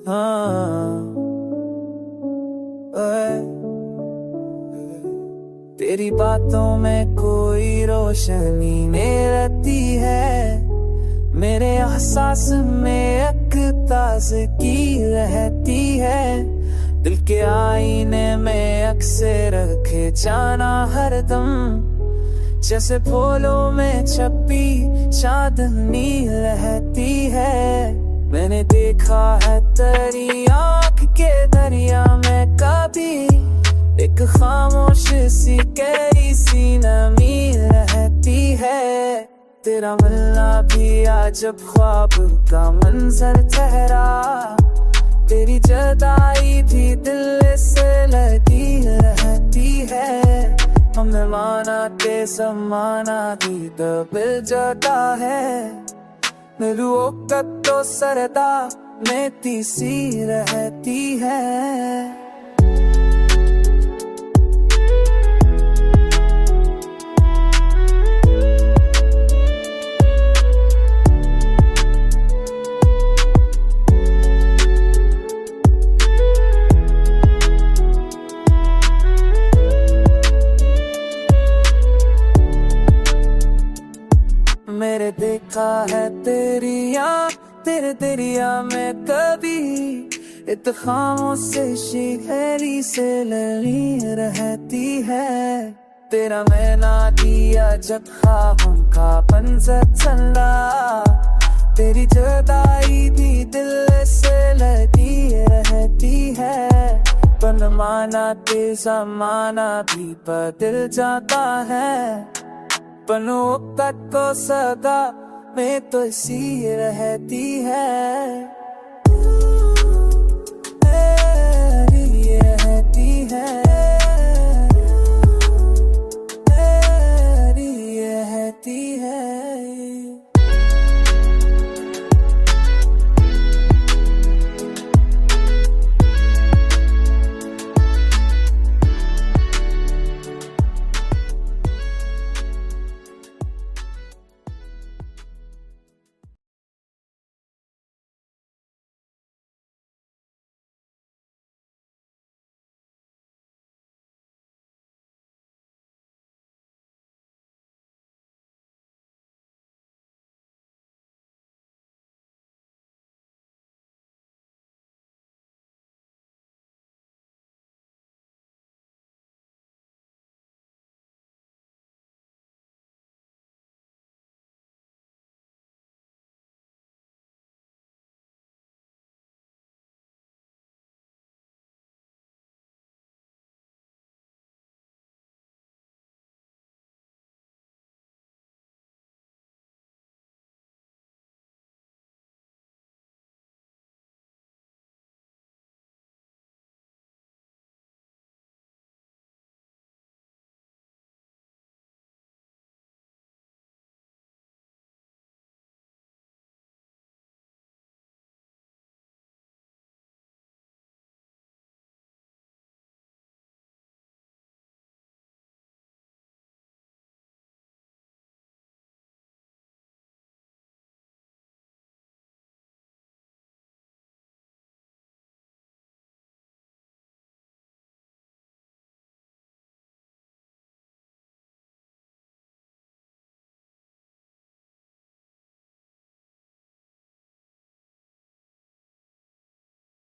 हाँ तेरी बातों में कोई रोशनी नहीं रहती है, मेरे एहसास में एक ताज़गी रहती है। दिल के आईने में अक्सर रखे जाना हरदम, जैसे फूलों में छपी चांदनी रहती है। मैंने देखा है तेरी आँख के दरिया में कभी एक खामोश सी गहरी सी नमी रहती है। तेरा मिलना भी अजब ख्वाब का मंजर ठहरा, तेरी जुदाई भी दिल से लगी रहती है। हमने माना के समाना भी दबिल जाता है, मेरू औकत तो सरदा में तीसी रहती है। मेरे देखा है तेरे दरिया में कभी इत खामोश से शिहरी से लड़ी रहती है। तेरा मैना दिया जब ख्वाबों का पंजर चला, तेरी जुदाई भी दिल से लगी रहती है। पर माना ते ज़माना भी बदल जाता है, पनों तक को सदा में तो सी रहती है।